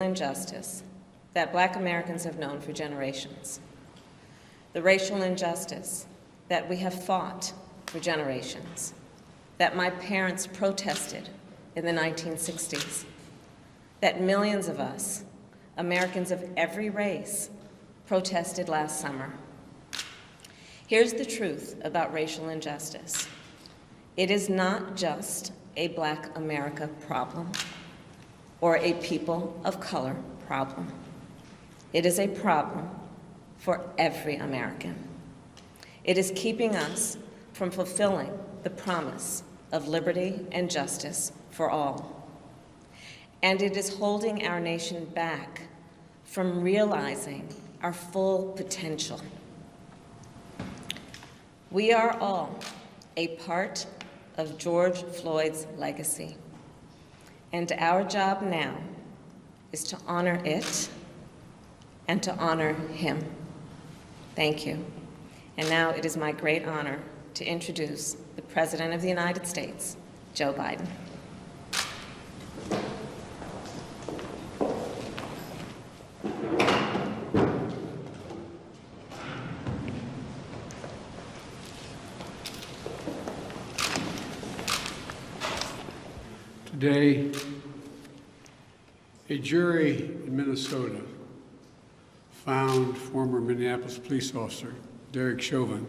injustice that Black Americans have known for generations. The racial injustice that we have fought for generations, that my parents protested in the 1960s, that millions of us, Americans of every race, protested last summer. Here's the truth about racial injustice. It is not just a Black America problem or a people of color problem. It is a problem for every American. It is keeping us from fulfilling the promise of liberty and justice for all. And it is holding our nation back from realizing our full potential. We are all a part of George Floyd's legacy, and our job now is to honor it and to honor him. Thank you. And now it is my great honor to introduce the President of the United States, Joe Biden. Today, a jury in Minnesota found former Minneapolis police officer Derek Chauvin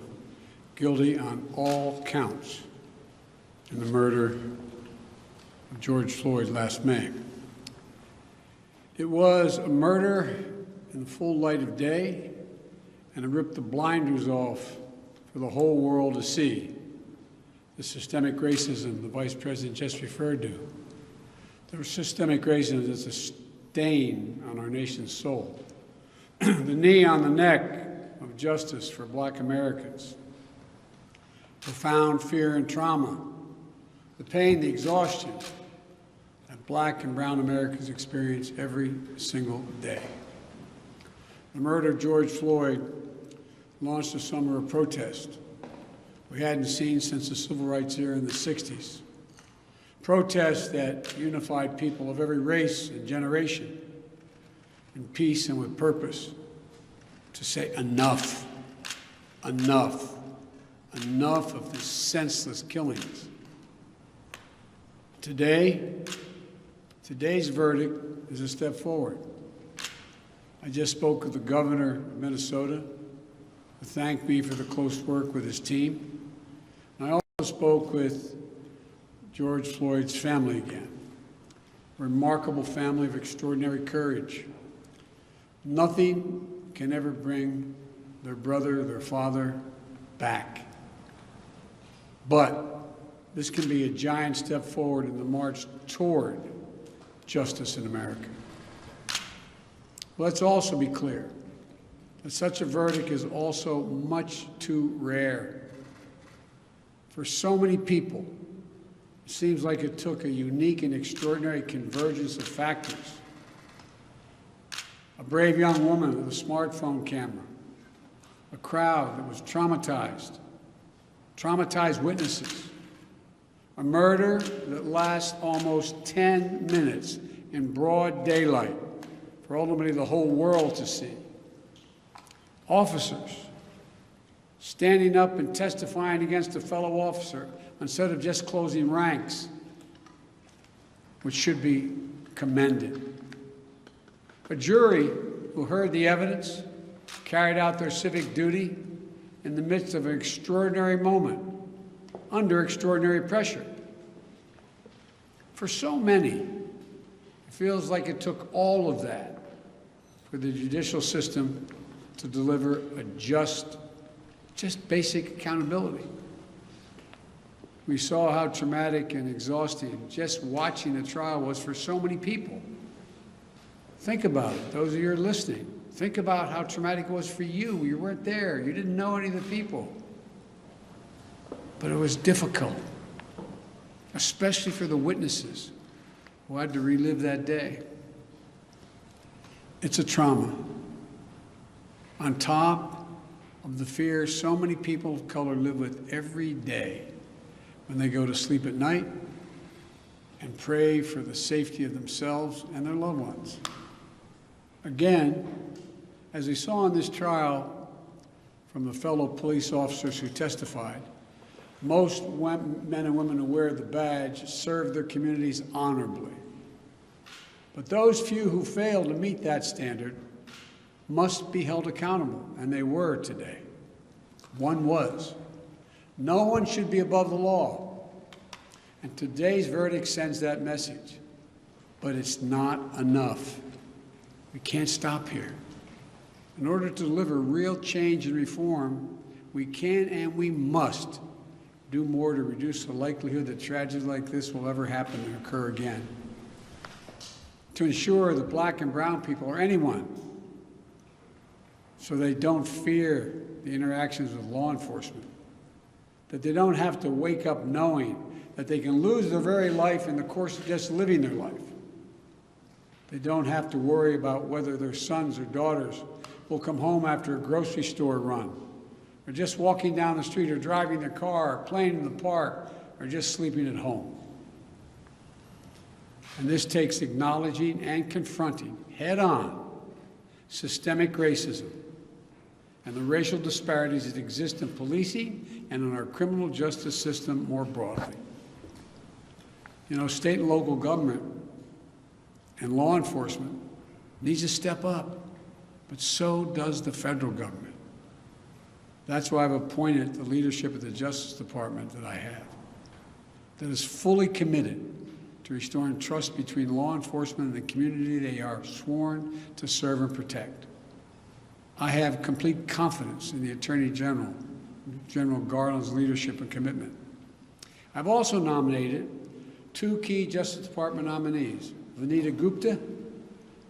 guilty on all counts in the murder of George Floyd last May. It was a murder in the full light of day, and it ripped the blinders off for the whole world to see the systemic racism the Vice President just referred to. The systemic racism is a stain on our nation's soul. The knee on the neck of justice for Black Americans. Profound fear and trauma. The pain, the exhaustion that Black and brown Americans experience every single day. The murder of George Floyd launched a summer of protest we hadn't seen since the civil rights era in the 60s. Protests that unified people of every race and generation in peace and with purpose to say enough, enough, enough of the senseless killings. Today's verdict is a step forward. I just spoke with the governor of Minnesota, who thanked me for the close work with his team. And I also spoke with George Floyd's family again, a remarkable family of extraordinary courage. Nothing can ever bring their brother, their father back. But this can be a giant step forward in the march toward justice in America. Let's also be clear that such a verdict is also much too rare. For so many people, it seems like it took a unique and extraordinary convergence of factors. A brave young woman with a smartphone camera, a crowd that was traumatized witnesses, a murder that lasts almost 10 minutes in broad daylight for ultimately the whole world to see. Officers standing up and testifying against a fellow officer instead of just closing ranks, which should be commended. A jury who heard the evidence, carried out their civic duty in the midst of an extraordinary moment, under extraordinary pressure. For so many, it feels like it took all of that for the judicial system to deliver a just basic accountability. We saw how traumatic and exhausting just watching the trial was for so many people. Think about it, those of you who are listening. Think about how traumatic it was for you. You weren't there. You didn't know any of the people. But it was difficult, especially for the witnesses who had to relive that day. It's a trauma. On top of the fear so many people of color live with every day when they go to sleep at night and pray for the safety of themselves and their loved ones. Again, as we saw in this trial from the fellow police officers who testified, most men and women who wear the badge serve their communities honorably. But those few who fail to meet that standard must be held accountable, and they were today. One was. No one should be above the law. And today's verdict sends that message. But it's not enough. We can't stop here. In order to deliver real change and reform, we can and we must do more to reduce the likelihood that tragedies like this will ever happen and occur again. To ensure that black and brown people, or anyone, so they don't fear the interactions with law enforcement, that they don't have to wake up knowing that they can lose their very life in the course of just living their life. They don't have to worry about whether their sons or daughters will come home after a grocery store run, or just walking down the street, or driving their car, or playing in the park, or just sleeping at home. And this takes acknowledging and confronting head-on systemic racism and the racial disparities that exist in policing and in our criminal justice system more broadly. You know, state and local government and law enforcement needs to step up, but so does the federal government. That's why I've appointed the leadership of the Justice Department that I have, that is fully committed to restoring trust between law enforcement and the community they are sworn to serve and protect. I have complete confidence in the Attorney General, General Garland's leadership and commitment. I've also nominated two key Justice Department nominees, Vanita Gupta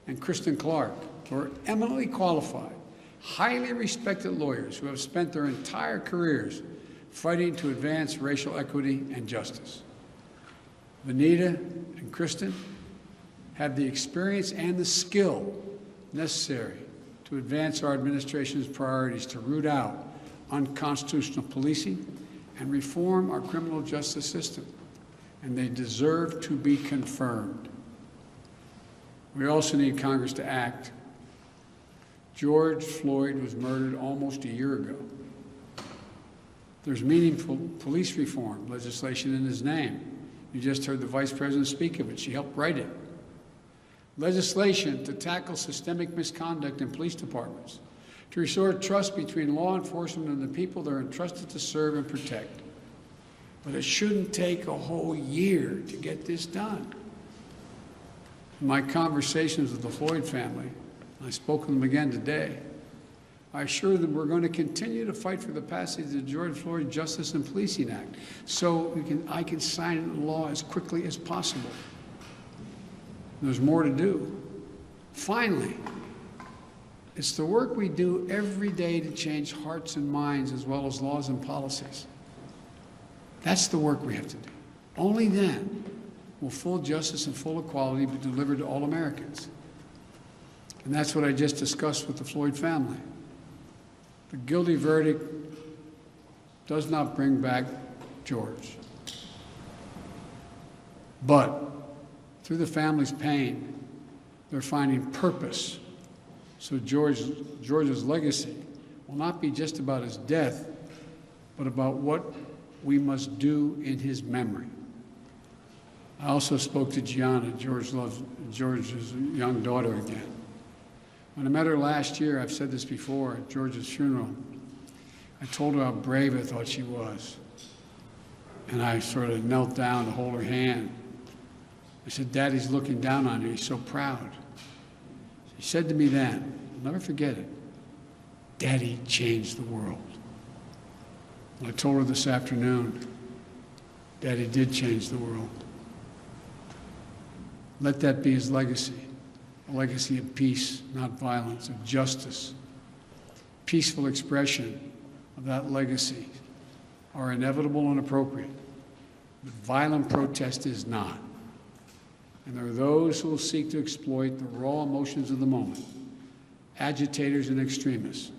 and Kristen Clark, who are eminently qualified, highly respected lawyers who have spent their entire careers fighting to advance racial equity and justice. Vanita and Kristen have the experience and the skill necessary to advance our administration's priorities to root out unconstitutional policing and reform our criminal justice system, and they deserve to be confirmed. We also need Congress to act. George Floyd was murdered almost a year ago. There's meaningful police reform legislation in his name. You just heard the Vice President speak of it. She helped write it. Legislation to tackle systemic misconduct in police departments, to restore trust between law enforcement and the people they're entrusted to serve and protect. But it shouldn't take a whole year to get this done. In my conversations with the Floyd family, I spoke with them again today, I assure them we're going to continue to fight for the passage of the George Floyd Justice and Policing Act so I can sign it into law as quickly as possible. There's more to do. Finally, it's the work we do every day to change hearts and minds as well as laws and policies. That's the work we have to do. Only then will full justice and full equality be delivered to all Americans. And that's what I just discussed with the Floyd family. The guilty verdict does not bring back George. But through the family's pain, they're finding purpose. So George's legacy will not be just about his death, but about what we must do in his memory. I also spoke to Gianna, George's young daughter again. When I met her last year, I've said this before, at George's funeral, I told her how brave I thought she was. And I sort of knelt down to hold her hand. I said, Daddy's looking down on you, he's so proud. She said to me then, I'll never forget it, Daddy changed the world. And I told her this afternoon, Daddy did change the world. Let that be his legacy. A legacy of peace, not violence, of justice. Peaceful expression of that legacy are inevitable and appropriate, but violent protest is not. And there are those who will seek to exploit the raw emotions of the moment, agitators and extremists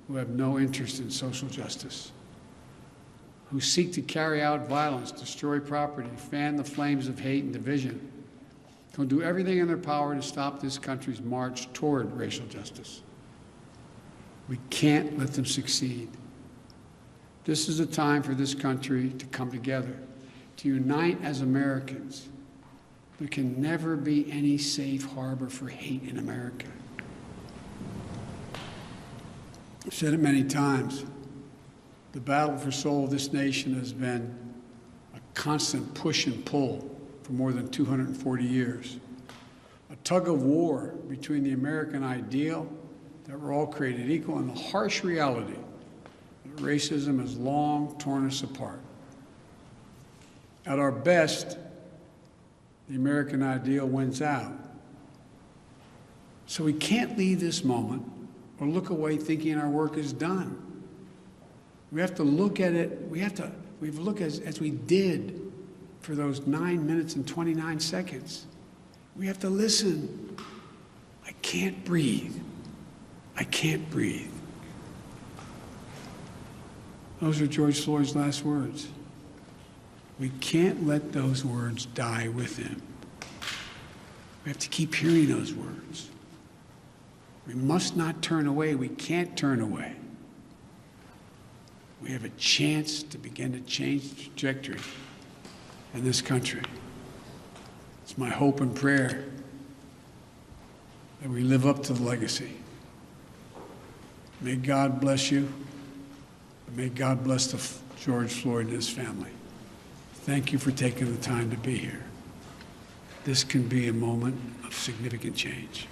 who have no interest in social justice, who seek to carry out violence, destroy property, fan the flames of hate and division, will do everything in their power to stop this country's march toward racial justice. We can't let them succeed. This is a time for this country to come together, to unite as Americans. There can never be any safe harbor for hate in America. I've said it many times. The battle for soul of this nation has been a constant push and pull for more than 240 years. A tug of war between the American ideal that we're all created equal and the harsh reality that racism has long torn us apart. At our best, the American ideal wins out. So we can't leave this moment or look away thinking our work is done. We have to look at it, we have to look as we did for those 9 minutes and 29 seconds. We have to listen. I can't breathe. I can't breathe. Those are George Floyd's last words. We can't let those words die with him. We have to keep hearing those words. We must not turn away. We can't turn away. We have a chance to begin to change the trajectory in this country. It's my hope and prayer that we live up to the legacy. May God bless you. May God bless George Floyd and his family. Thank you for taking the time to be here. This can be a moment of significant change.